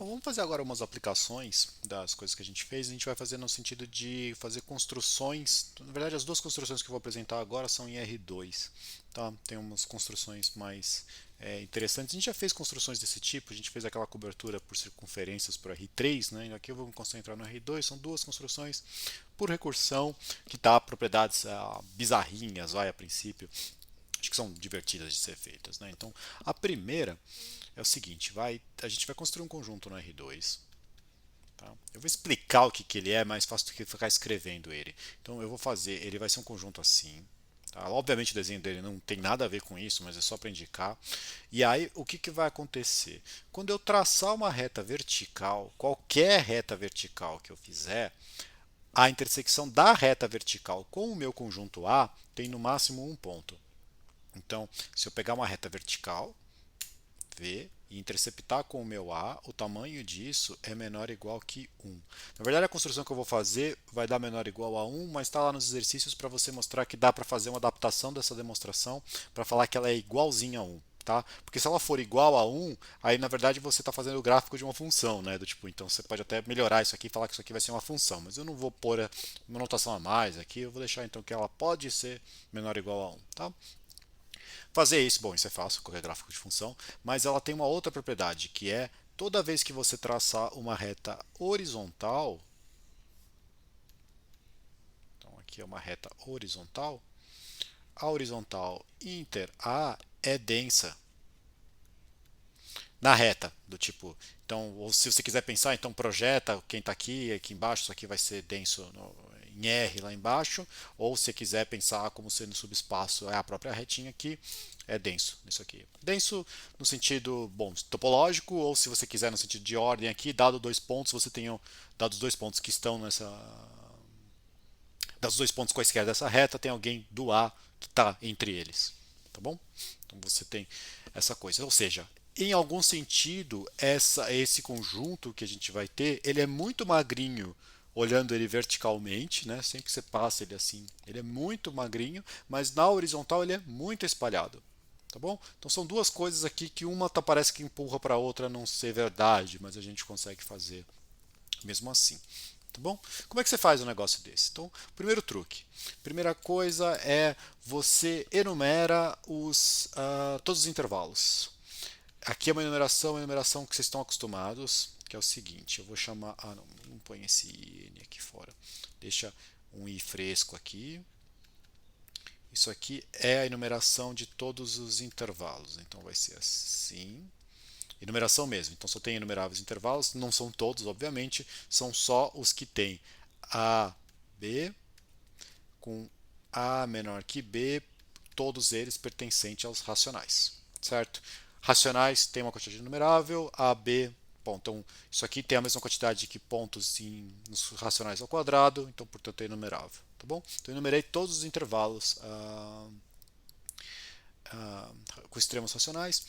Bom, vamos fazer agora umas aplicações das coisas que a gente fez. A gente vai fazer no sentido de fazer construções. Na verdade, as duas construções que eu vou apresentar agora são em R2. Tá? Tem umas construções mais interessantes. A gente já fez construções desse tipo. A gente fez aquela cobertura por circunferências por R3. Né? E aqui eu vou me concentrar no R2. São duas construções por recursão que dá propriedades bizarrinhas, vai a princípio. Acho que são divertidas de ser feitas. Né? Então, a primeira é o seguinte, a gente vai construir um conjunto no R2. Tá? Eu vou explicar o que ele é mais fácil do que ficar escrevendo ele. Então eu vou fazer, ele vai ser um conjunto assim. Tá? Obviamente o desenho dele não tem nada a ver com isso, mas é só para indicar. E aí o que vai acontecer? Quando eu traçar uma reta vertical, qualquer reta vertical que eu fizer, a intersecção da reta vertical com o meu conjunto A tem no máximo um ponto. Então, se eu pegar uma reta vertical, V, e interceptar com o meu A, o tamanho disso é menor ou igual que 1. Na verdade, a construção que eu vou fazer vai dar menor ou igual a 1, mas está lá nos exercícios para você mostrar que dá para fazer uma adaptação dessa demonstração para falar que ela é igualzinha a 1. Tá? Porque se ela for igual a 1, aí na verdade você está fazendo o gráfico de uma função, né? Do tipo, então você pode até melhorar isso aqui e falar que isso aqui vai ser uma função, mas eu não vou pôr uma notação a mais aqui, eu vou deixar então que ela pode ser menor ou igual a 1. Tá? Fazer isso, bom, isso é fácil, qualquer gráfico de função, mas ela tem uma outra propriedade, que é toda vez que você traçar uma reta horizontal, então aqui é uma reta horizontal, a horizontal inter A é densa na reta, do tipo, então, ou se você quiser pensar, então projeta quem está aqui embaixo, isso aqui vai ser denso em R lá embaixo, ou se quiser pensar como sendo subespaço, é a própria retinha aqui, é denso nisso aqui. Denso no sentido, bom, topológico, ou se você quiser no sentido de ordem aqui, dado dois pontos, você tem dados dois pontos que estão nessa, dos dois pontos quaisquer dessa reta, tem alguém do A que está entre eles, tá bom? Então você tem essa coisa, ou seja, em algum sentido, esse conjunto que a gente vai ter, ele é muito magrinho olhando ele verticalmente, né? Sempre que você passa ele assim, ele é muito magrinho, mas na horizontal ele é muito espalhado. Tá bom? Então são duas coisas aqui que uma parece que empurra para a outra a não ser verdade, mas a gente consegue fazer mesmo assim. Tá bom? Como é que você faz um negócio desse? Então, primeiro truque. Primeira coisa é você enumera todos os intervalos. Aqui é uma enumeração que vocês estão acostumados, que é o seguinte, eu vou chamar, não põe esse n aqui fora, deixa um i fresco aqui. Isso aqui é a enumeração de todos os intervalos, então vai ser assim, enumeração mesmo, então só tem enumeráveis intervalos, não são todos, obviamente, são só os que têm a, b, com a menor que b, todos eles pertencentes aos racionais, certo? Racionais tem uma quantidade numerável, a, b, bom, então isso aqui tem a mesma quantidade que pontos nos racionais ao quadrado, então portanto é enumerável, tá bom? Então eu enumerei todos os intervalos com extremos racionais.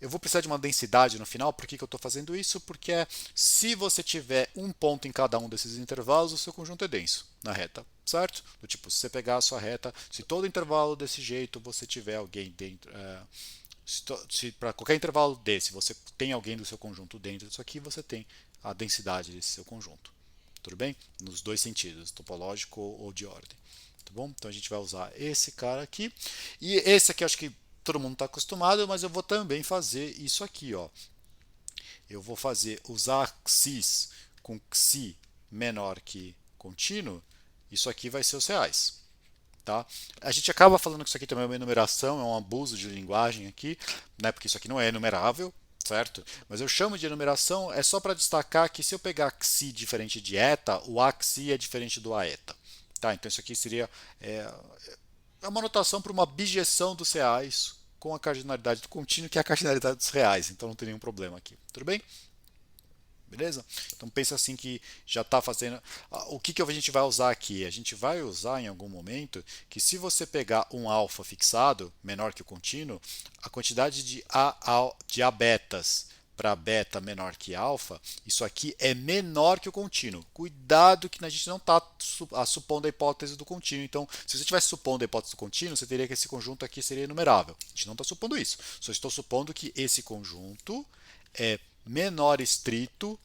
Eu vou precisar de uma densidade no final. Por que eu estou fazendo isso? Porque se você tiver um ponto em cada um desses intervalos, o seu conjunto é denso na reta, certo? Do tipo, se você pegar a sua reta, se todo intervalo desse jeito você tiver alguém dentro, se para qualquer intervalo desse você tem alguém do seu conjunto dentro disso aqui, você tem a densidade desse seu conjunto. Tudo bem? Nos dois sentidos, topológico ou de ordem. Tá bom? Então a gente vai usar esse cara aqui. E esse aqui acho que todo mundo está acostumado, mas eu vou também fazer isso aqui. Ó. Eu vou usar xis com xi menor que contínuo. Isso aqui vai ser os reais. Tá? A gente acaba falando que isso aqui também é uma enumeração, é um abuso de linguagem aqui, né? Porque isso aqui não é enumerável, certo? Mas eu chamo de enumeração é só para destacar que se eu pegar xi diferente de eta, o axi é diferente do aeta. Tá? Então isso aqui seria uma notação para uma bijeção dos reais com a cardinalidade do contínuo, que é a cardinalidade dos reais. Então não tem nenhum problema aqui. Tudo bem? Beleza? Então pensa assim que já está fazendo. O que a gente vai usar aqui? A gente vai usar em algum momento que se você pegar um alfa fixado, menor que o contínuo, a quantidade de A betas para beta menor que alfa, isso aqui é menor que o contínuo. Cuidado que a gente não está supondo a hipótese do contínuo. Então, se você estivesse supondo a hipótese do contínuo, você teria que esse conjunto aqui seria enumerável. A gente não está supondo isso. Só estou supondo que esse conjunto é menor estrito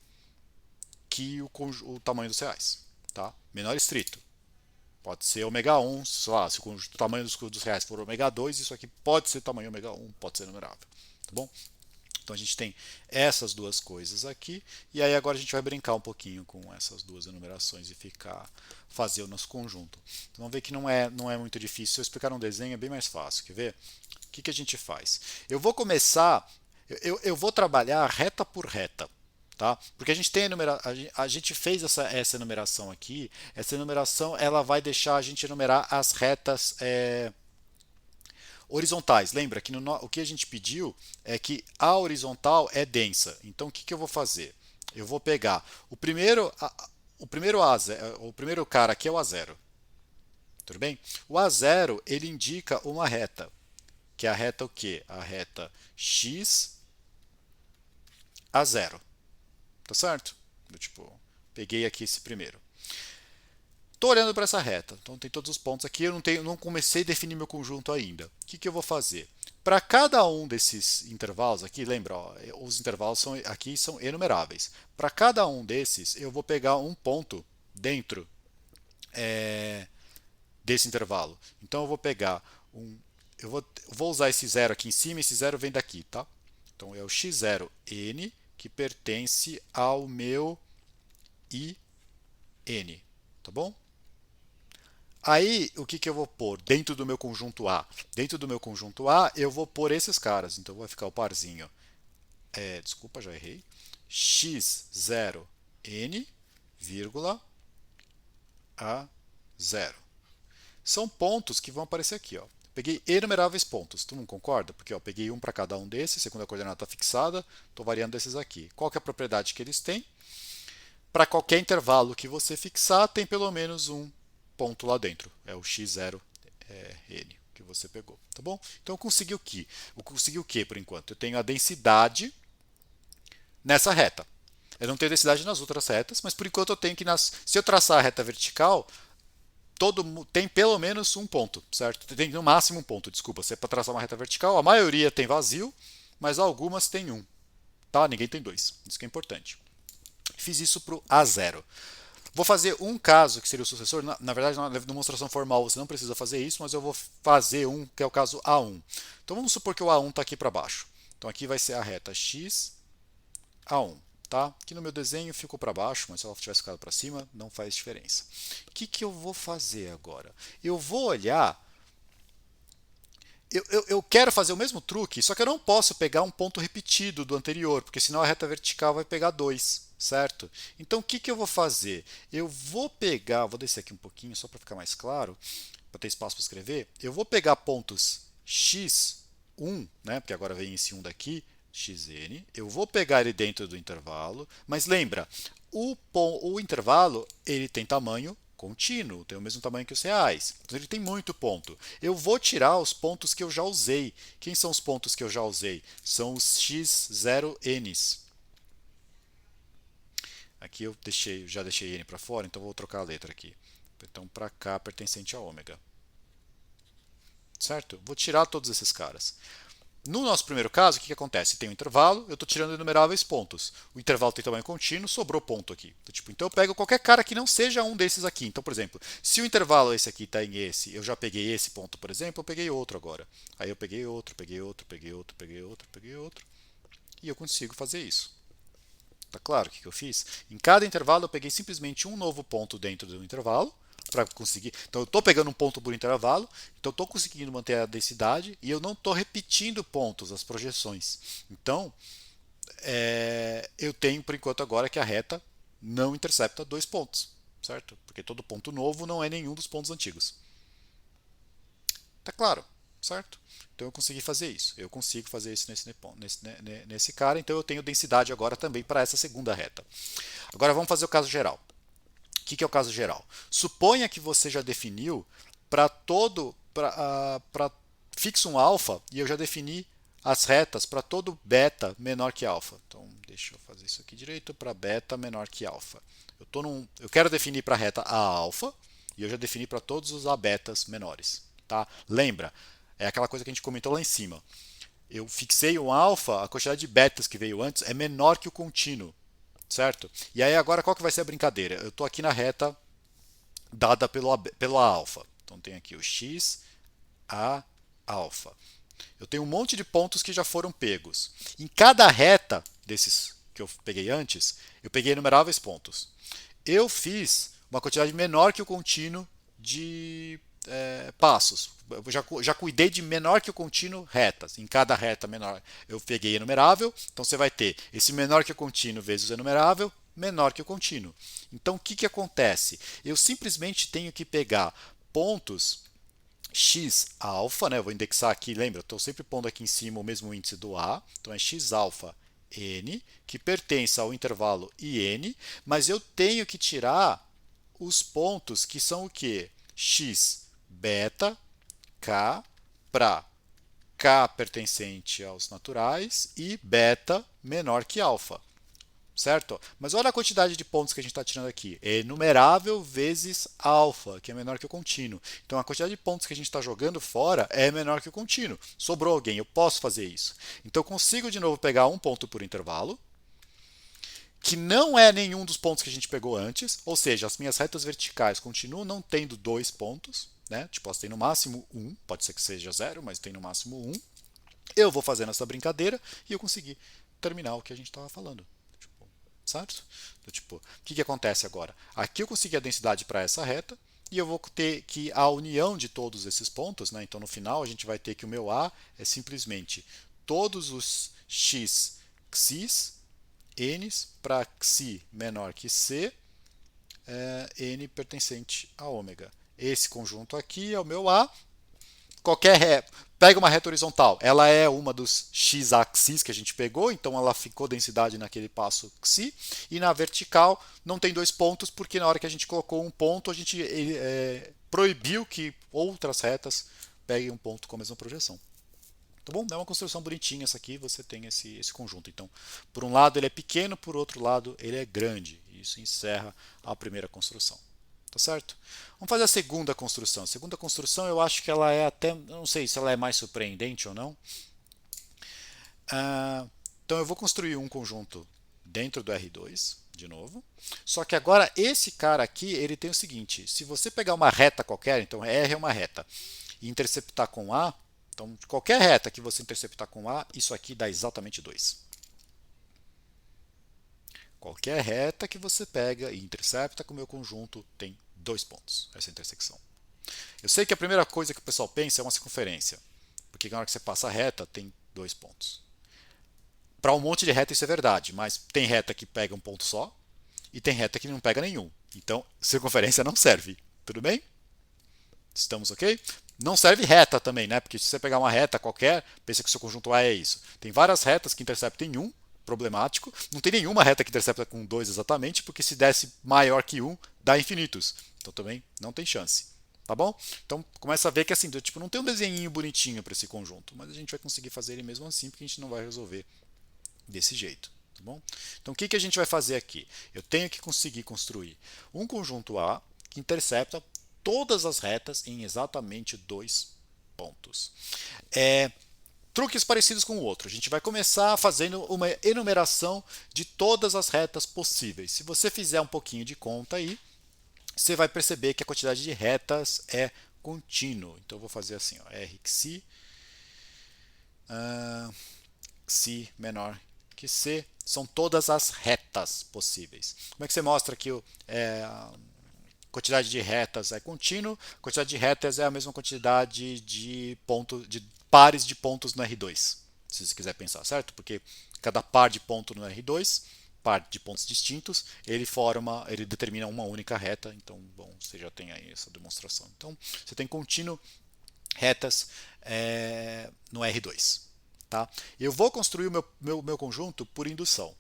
que o tamanho dos reais. Tá? Menor estrito. Pode ser ômega 1, sei lá, se o tamanho dos reais for ômega 2, isso aqui pode ser tamanho ômega 1, pode ser numerável. Tá bom? Então a gente tem essas duas coisas aqui, e aí agora a gente vai brincar um pouquinho com essas duas enumerações e fazer o nosso conjunto. Então vamos ver que não é muito difícil. Se eu explicar um desenho é bem mais fácil. Quer ver? O que a gente faz? Eu vou começar, eu vou trabalhar reta por reta. Tá? Porque a gente tem a gente fez essa enumeração aqui. Essa enumeração ela vai deixar a gente enumerar as retas horizontais. Lembra que o que a gente pediu é que a horizontal é densa. Então o que eu vou fazer? Eu vou pegar o primeiro cara aqui é o A0. Tudo bem? O A0 ele indica uma reta, que é a reta o quê? A reta x a 0. Tá certo? Eu, tipo, peguei aqui esse primeiro. Estou olhando para essa reta, então tem todos os pontos aqui. Eu não comecei a definir meu conjunto ainda. O que eu vou fazer? Para cada um desses intervalos aqui, lembra, ó, os intervalos aqui são enumeráveis. Para cada um desses, eu vou pegar um ponto dentro desse intervalo. Então eu vou pegar vou usar esse zero aqui em cima, esse zero vem daqui, tá? Então é o x0n que pertence ao meu IN, tá bom? Aí, o que eu vou pôr dentro do meu conjunto A? Dentro do meu conjunto A, eu vou pôr esses caras. Então, vai ficar o parzinho. Desculpa, já errei. x0n, vírgula, A0. São pontos que vão aparecer aqui. Ó. Peguei enumeráveis pontos. Todo mundo concorda? Porque ó, peguei um para cada um desses, segunda coordenada está fixada. Estou variando desses aqui. Qual que é a propriedade que eles têm? Para qualquer intervalo que você fixar, tem pelo menos um ponto lá dentro. É o x0n que você pegou, tá bom? Então eu consegui o quê? Eu consegui o quê por enquanto? Eu tenho a densidade nessa reta. Eu não tenho densidade nas outras retas, mas por enquanto eu tenho que se eu traçar a reta vertical, tem pelo menos um ponto, certo? Tem no máximo um ponto, desculpa. Se é para traçar uma reta vertical, a maioria tem vazio, mas algumas tem um, tá? Ninguém tem dois. Isso que é importante. Fiz isso para o A0. Vou fazer um caso que seria o sucessor. Na verdade, na demonstração formal você não precisa fazer isso, mas eu vou fazer um que é o caso A1. Então vamos supor que o A1 está aqui para baixo. Então aqui vai ser a reta x A1. Tá? Aqui no meu desenho ficou para baixo, mas se ela tivesse ficado para cima, não faz diferença. O que eu vou fazer agora? Eu vou olhar. Eu quero fazer o mesmo truque, só que eu não posso pegar um ponto repetido do anterior, porque senão a reta vertical vai pegar 2, certo? Então o que eu vou fazer? Eu vou pegar, vou descer aqui um pouquinho só para ficar mais claro, para ter espaço para escrever. Eu vou pegar pontos x1, né, porque agora vem esse 1 daqui, xn. Eu vou pegar ele dentro do intervalo, mas lembra, o intervalo ele tem tamanho contínuo, tem o mesmo tamanho que os reais. Então ele tem muito ponto. Eu vou tirar os pontos que eu já usei. Quem são os pontos que eu já usei? São os x0n's. Aqui eu já deixei n para fora, então vou trocar a letra aqui. Então para cá pertencente a ômega. Certo? Vou tirar todos esses caras. No nosso primeiro caso, o que acontece? Tem um intervalo, eu estou tirando inumeráveis pontos. O intervalo tem tamanho contínuo, sobrou ponto aqui. Então eu pego qualquer cara que não seja um desses aqui. Então, por exemplo, se o intervalo esse aqui está em esse, eu já peguei esse ponto, por exemplo, eu peguei outro agora. Aí eu peguei outro, peguei outro, peguei outro, peguei outro, peguei outro. E eu consigo fazer isso. Tá claro o que eu fiz? Em cada intervalo eu peguei simplesmente um novo ponto dentro do intervalo para conseguir. Então eu estou pegando um ponto por intervalo, então estou conseguindo manter a densidade e eu não estou repetindo pontos, as projeções. Então eu tenho por enquanto agora que a reta não intercepta dois pontos, certo? Porque todo ponto novo não é nenhum dos pontos antigos. Tá claro, certo? Então eu consegui fazer isso. Eu consigo fazer isso nesse cara, então eu tenho densidade agora também para essa segunda reta. Agora vamos fazer o caso geral. O que é o caso geral? Suponha que você já definiu para fixo um alfa e eu já defini as retas para todo beta menor que alfa. Então, deixa eu fazer isso aqui direito para beta menor que alfa. Eu quero definir para a reta A alfa e eu já defini para todos os A betas menores. Tá? Lembra, é aquela coisa que a gente comentou lá em cima. eu fixei um alfa, a quantidade de betas que veio antes é menor que o contínuo, certo? E aí agora qual que vai ser a brincadeira? Eu estou aqui na reta dada pela alfa. Então tem aqui o x, a alfa. Eu tenho um monte de pontos que já foram pegos. Em cada reta desses que eu peguei antes, eu peguei inumeráveis pontos. Eu fiz uma quantidade menor que o contínuo de passos. Eu já cuidei de menor que o contínuo retas. Em cada reta menor eu peguei enumerável. Então você vai ter esse menor que o contínuo vezes o enumerável menor que o contínuo. Então o que acontece? Eu simplesmente tenho que pegar pontos x alfa, né? Eu vou indexar aqui, lembra? Estou sempre pondo aqui em cima o mesmo índice do A. Então é x alfa n, que pertence ao intervalo IN, mas eu tenho que tirar os pontos que são o quê? X beta k para k pertencente aos naturais e beta menor que alfa. Certo? Mas olha a quantidade de pontos que a gente está tirando aqui. É numerável vezes alfa, que é menor que o contínuo. Então a quantidade de pontos que a gente está jogando fora é menor que o contínuo. Sobrou alguém, eu posso fazer isso. Então eu consigo de novo pegar um ponto por intervalo, que não é nenhum dos pontos que a gente pegou antes, ou seja, as minhas retas verticais continuam não tendo dois pontos, né? Tipo, elas têm no máximo um, pode ser que seja zero, mas tem no máximo um. Eu vou fazendo essa brincadeira e eu consegui terminar o que a gente estava falando. Certo? Então, tipo, o que acontece agora? Aqui eu consegui a densidade para essa reta e eu vou ter que a união de todos esses pontos, né? Então no final a gente vai ter que o meu A é simplesmente todos os x xis n's para xi menor que c, n pertencente a ômega. Esse conjunto aqui é o meu A. Qualquer ré, pega uma reta horizontal, ela é uma dos x-axis que a gente pegou, então ela ficou densidade naquele passo xi, e na vertical não tem dois pontos, porque na hora que a gente colocou um ponto, a gente proibiu que outras retas peguem um ponto com a mesma projeção. Tá bom? É uma construção bonitinha essa aqui, você tem esse conjunto. Então, por um lado ele é pequeno, por outro lado ele é grande. Isso encerra a primeira construção. Tá certo? Vamos fazer a segunda construção. A segunda construção eu acho que ela é até, não sei se ela é mais surpreendente ou não. Então eu vou construir um conjunto dentro do R2, de novo. Só que agora esse cara aqui, ele tem o seguinte, se você pegar uma reta qualquer, então R é uma reta, e interceptar com A, então qualquer reta que você interceptar com A, isso aqui dá exatamente 2. Qualquer reta que você pega e intercepta com o meu conjunto tem 2 pontos, essa intersecção. Eu sei que a primeira coisa que o pessoal pensa é uma circunferência, porque na hora que você passa a reta tem 2 pontos. Para um monte de reta isso é verdade, mas tem reta que pega um ponto só e tem reta que não pega nenhum. Então, circunferência não serve. Tudo bem? Estamos ok? Não serve reta também, né? Porque se você pegar uma reta qualquer, pensa que o seu conjunto A é isso. Tem várias retas que interceptam um, problemático. Não tem nenhuma reta que intercepta com 2 exatamente, porque se desse maior que 1, dá infinitos. Então também não tem chance. Tá bom? Então começa a ver que assim, tipo, não tem um desenhinho bonitinho para esse conjunto, mas a gente vai conseguir fazer ele mesmo assim, porque a gente não vai resolver desse jeito. Tá bom? Então o que a gente vai fazer aqui? Eu tenho que conseguir construir um conjunto A que intercepta todas as retas em exatamente 2 pontos. Truques parecidos com o outro. A gente vai começar fazendo uma enumeração de todas as retas possíveis. Se você fizer um pouquinho de conta aí, você vai perceber que a quantidade de retas é contínua. Então eu vou fazer assim, ó, R xi, xi menor que c, são todas as retas possíveis. Como é que você mostra que a quantidade de retas é contínua? A quantidade de retas é a mesma quantidade de pares de pontos no R2, se você quiser pensar, certo? Porque cada par de ponto no R2, par de pontos distintos, ele determina uma única reta. Então, bom, você já tem aí essa demonstração. Então, você tem contínuo retas no R2. Tá? Eu vou construir o meu conjunto por indução.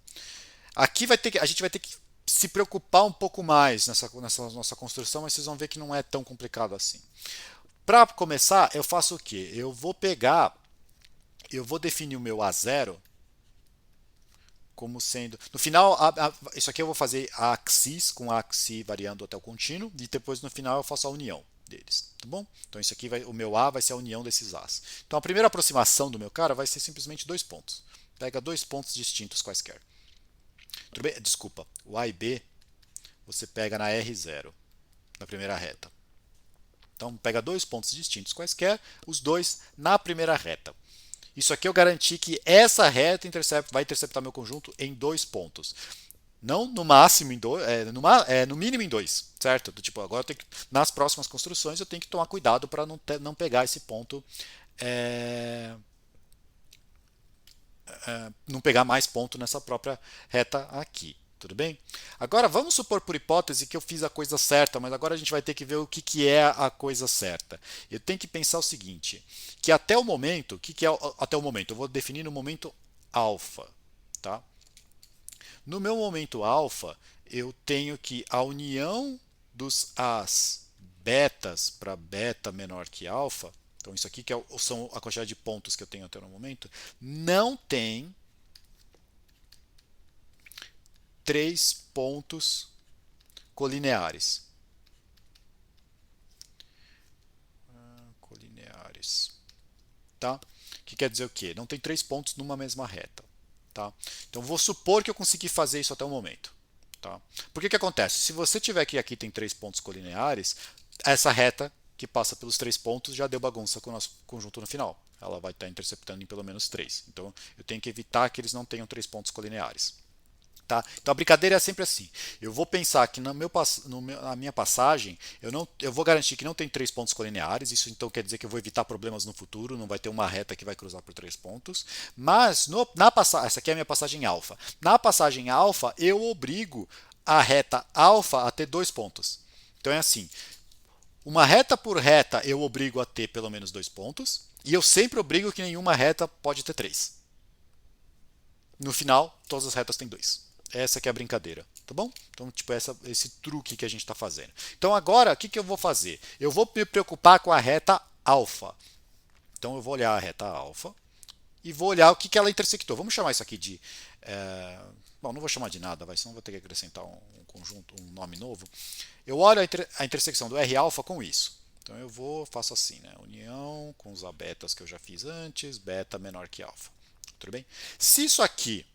Aqui a gente vai ter que se preocupar um pouco mais nessa nossa construção, mas vocês vão ver que não é tão complicado assim. Para começar, eu faço o quê? Eu vou definir o meu A0 como sendo... No final, isso aqui eu vou fazer a axis, com a axis variando até o contínuo, e depois no final eu faço a união. deles, tá bom? Então isso aqui o meu A vai ser a união desses A's. Então a primeira aproximação do meu cara vai ser simplesmente 2 pontos. Pega 2 pontos distintos quaisquer. Tudo bem? Desculpa, o A e B você pega na R0, na primeira reta. Então pega 2 pontos distintos quaisquer, os dois na primeira reta. Isso aqui eu garanti que essa reta vai interceptar meu conjunto em 2 pontos. Não no máximo em 2, no mínimo em 2, certo? Do tipo, agora nas próximas construções eu tenho que tomar cuidado para não pegar esse ponto, é, não pegar mais ponto nessa própria reta aqui. Tudo bem? Agora vamos supor por hipótese que eu fiz a coisa certa, mas agora a gente vai ter que ver o que é a coisa certa. Eu tenho que pensar o seguinte, que até o momento, o que é até o momento? Eu vou definir no momento alfa, tá? No meu momento alfa, eu tenho que a união dos As betas para beta menor que alfa, então isso aqui que são a quantidade de pontos que eu tenho até no momento, não tem 3 pontos colineares. Colineares. Tá? Que quer dizer o quê? Não tem 3 pontos numa mesma reta. Tá? Então vou supor que eu consegui fazer isso até o momento. Tá? Por que acontece? Se você tiver que aqui tem 3 pontos colineares, essa reta que passa pelos 3 pontos já deu bagunça com o nosso conjunto no final. Ela vai estar interceptando em pelo menos 3. Então eu tenho que evitar que eles não tenham 3 pontos colineares. Tá? Então a brincadeira é sempre assim. Eu vou pensar que na minha passagem eu vou garantir que não tem 3 pontos colineares. Isso então quer dizer que eu vou evitar problemas no futuro. Não vai ter uma reta que vai cruzar por 3 pontos. Mas essa aqui é a minha passagem alfa. Na passagem alfa eu obrigo a reta alfa a ter 2 pontos. Então é assim. Uma reta por reta eu obrigo a ter pelo menos 2 pontos. E eu sempre obrigo que nenhuma reta pode ter 3. No final, todas as retas têm 2. Essa que é a brincadeira, tá bom? Então, tipo, esse truque que a gente está fazendo. Então, agora, o que eu vou fazer? Eu vou me preocupar com a reta alfa. Então, eu vou olhar a reta alfa e vou olhar o que ela intersectou. Vamos chamar isso aqui de... Bom, não vou chamar de nada, senão vou ter que acrescentar um conjunto, um nome novo. Eu olho a intersecção do R alfa com isso. Então, faço assim, né? União com os betas que eu já fiz antes, beta menor que alfa. Tudo bem? Se isso aqui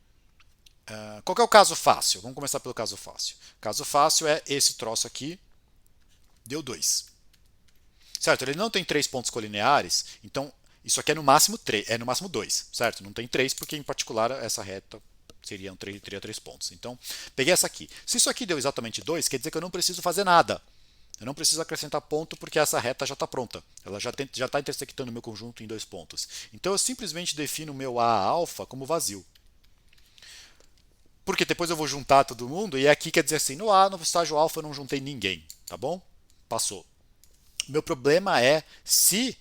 qual que é o caso fácil? Vamos começar pelo caso fácil. O caso fácil é esse troço aqui, deu 2. Certo? Ele não tem 3 pontos colineares, então isso aqui é no máximo 3, é no máximo 2, certo? Não tem 3 porque em particular essa reta teria 3 pontos. Então, peguei essa aqui. Se isso aqui deu exatamente 2, quer dizer que eu não preciso fazer nada. Eu não preciso acrescentar ponto porque essa reta já está pronta. Ela já está intersectando o meu conjunto em 2 pontos. Então eu simplesmente defino o meu A alfa como vazio. Porque depois eu vou juntar todo mundo e aqui quer dizer assim, no estágio alfa eu não juntei ninguém, tá bom? Passou. Meu problema é se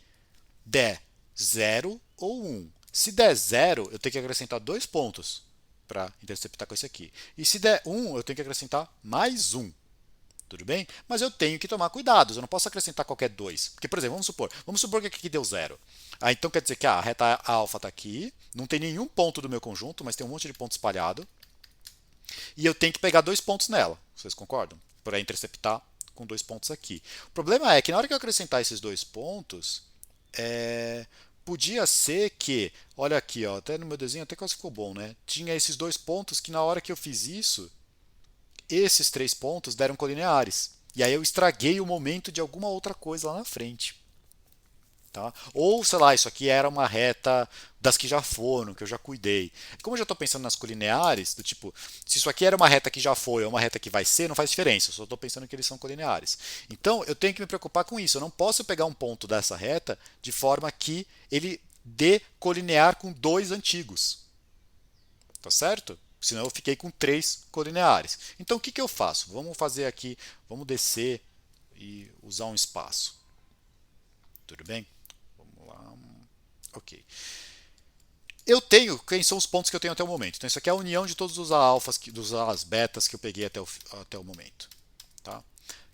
der 0 ou 1. Se der 0, eu tenho que acrescentar 2 pontos para interceptar com esse aqui. E se der 1, eu tenho que acrescentar mais 1. Tudo bem? Mas eu tenho que tomar cuidado, eu não posso acrescentar qualquer 2. Porque, por exemplo, vamos supor que aqui deu 0. Então quer dizer que a reta alfa está aqui, não tem nenhum ponto do meu conjunto, mas tem um monte de ponto espalhado. E eu tenho que pegar 2 pontos nela. Vocês concordam? Para interceptar com 2 pontos aqui. O problema é que na hora que eu acrescentar esses 2 pontos, podia ser que, olha aqui, ó, até no meu desenho até quase ficou bom, né? Tinha esses 2 pontos que na hora que eu fiz isso, esses 3 pontos deram colineares. E aí eu estraguei o momento de alguma outra coisa lá na frente. Tá? Ou, sei lá, isso aqui era uma reta das que já foram, que eu já cuidei. Como eu já estou pensando nas colineares, do tipo, se isso aqui era uma reta que já foi ou uma reta que vai ser, não faz diferença, eu só estou pensando que eles são colineares. Então, eu tenho que me preocupar com isso. Eu não posso pegar um ponto dessa reta de forma que ele dê colinear com 2 antigos. Tá certo? Senão eu fiquei com 3 colineares. Então, o que eu faço? Vamos fazer aqui, vamos descer e usar um espaço. Tudo bem? Ok. Eu tenho, quem são os pontos que eu tenho até o momento? Então, isso aqui é a união de todos os alfas, dos as betas que eu peguei até o momento. Tá? O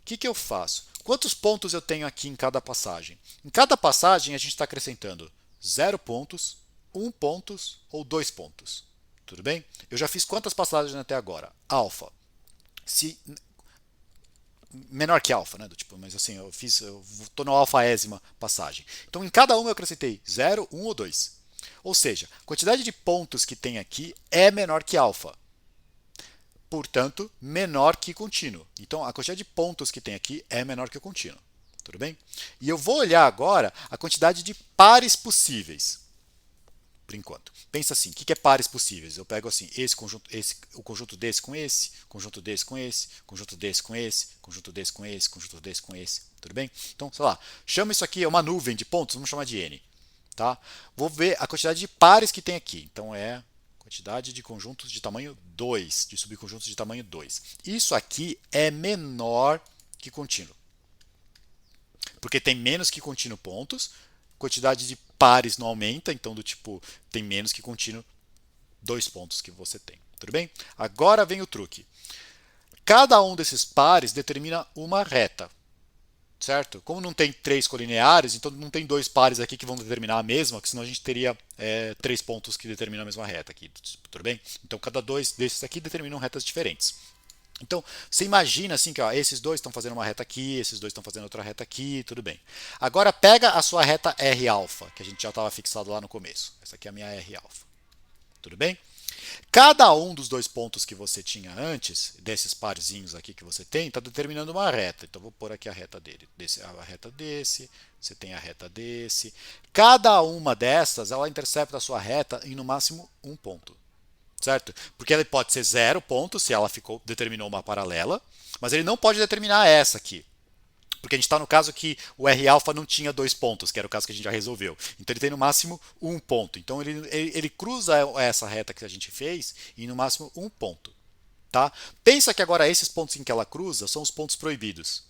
que eu faço? Quantos pontos eu tenho aqui em cada passagem? Em cada passagem, a gente está acrescentando 0 pontos, 1 pontos ou 2 pontos. Tudo bem? Eu já fiz quantas passagens até agora? Alfa. Se menor que alfa, né? Do tipo, mas assim, eu tô na alfaésima passagem. Então, em cada uma eu acrescentei 0, 1 ou 2. Ou seja, a quantidade de pontos que tem aqui é menor que alfa. Portanto, menor que contínuo. Então, a quantidade de pontos que tem aqui é menor que o contínuo. Tudo bem? E eu vou olhar agora a quantidade de pares possíveis. Por enquanto. Pensa assim, o que é pares possíveis? Eu pego assim, esse conjunto, o conjunto desse com esse, conjunto desse com esse, conjunto desse com esse, conjunto desse com esse, conjunto desse com esse. Tudo bem? Então, sei lá, chama isso aqui, é uma nuvem de pontos, vamos chamar de n. Tá? Vou ver a quantidade de pares que tem aqui. Então é quantidade de conjuntos de tamanho 2, de subconjuntos de tamanho 2. Isso aqui é menor que contínuo. Porque tem menos que contínuo pontos, quantidade de pares não aumenta, então do tipo, tem menos que contínuo 2 pontos que você tem. Tudo bem? Agora vem o truque. Cada um desses pares determina uma reta. Certo? Como não tem três colineares, então não tem dois pares aqui que vão determinar a mesma, que senão a gente teria três pontos que determinam a mesma reta aqui. Tudo bem? Então cada dois desses aqui determinam retas diferentes. Então, você imagina assim que ó, esses dois estão fazendo uma reta aqui, esses dois estão fazendo outra reta aqui, tudo bem. Agora pega a sua reta R alfa, que a gente já estava fixado lá no começo. Essa aqui é a minha R alfa. Tudo bem? Cada um dos dois pontos que você tinha antes, desses parzinhos aqui que você tem, está determinando uma reta. Então, vou pôr aqui a reta dele. A reta desse, você tem a reta desse. Cada uma dessas, ela intercepta a sua reta em no máximo um ponto. Certo? Porque ele pode ser 0 ponto, se ela determinou uma paralela, mas ele não pode determinar essa aqui. Porque a gente está no caso que o R alfa não tinha dois pontos, que era o caso que a gente já resolveu. Então ele tem no máximo um ponto. Então ele cruza essa reta que a gente fez em no máximo um ponto. Tá? Pensa que agora esses pontos em que ela cruza são os pontos proibidos.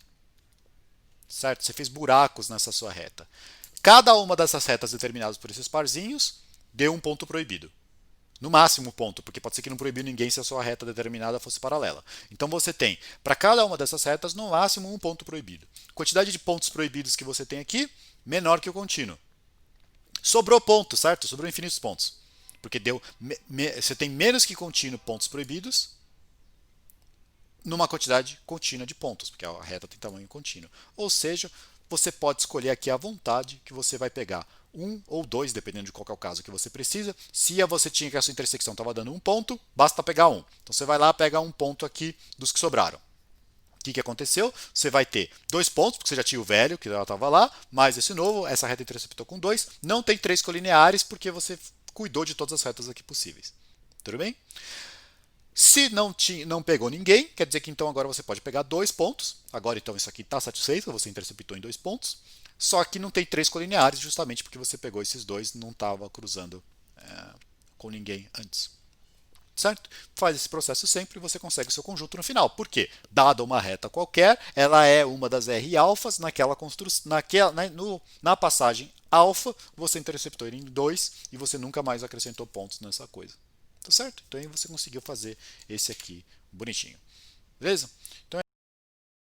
Certo? Você fez buracos nessa sua reta. Cada uma dessas retas determinadas por esses parzinhos deu um ponto proibido. No máximo ponto, porque pode ser que não proibiu ninguém se a sua reta determinada fosse paralela. Então você tem, para cada uma dessas retas, no máximo um ponto proibido. Quantidade de pontos proibidos que você tem aqui, menor que o contínuo. Sobrou ponto, certo? Sobrou infinitos pontos. Porque você tem menos que contínuo pontos proibidos numa quantidade contínua de pontos, porque a reta tem tamanho contínuo. Ou seja, você pode escolher aqui à vontade que você vai pegar um ou dois, dependendo de qual é o caso que você precisa. Se você tinha que a sua intersecção estava dando um ponto, basta pegar um. Então você vai lá pegar um ponto aqui dos que sobraram. O que aconteceu? Você vai ter dois pontos, porque você já tinha o velho, que ela estava lá, mais esse novo, essa reta interceptou com dois. Não tem três colineares, porque você cuidou de todas as retas aqui possíveis. Tudo bem? Se não pegou ninguém, quer dizer que então agora você pode pegar dois pontos. Agora então isso aqui está satisfeito, você interceptou em dois pontos. Só que não tem três colineares, justamente porque você pegou esses dois, não estava cruzando com ninguém antes. Certo? Faz esse processo sempre e você consegue o seu conjunto no final. Por quê? Dada uma reta qualquer, ela é uma das R alfas naquela construção, na passagem alfa, você interceptou ele em 2 e você nunca mais acrescentou pontos nessa coisa. Tá certo? Então aí você conseguiu fazer esse aqui bonitinho. Beleza? Então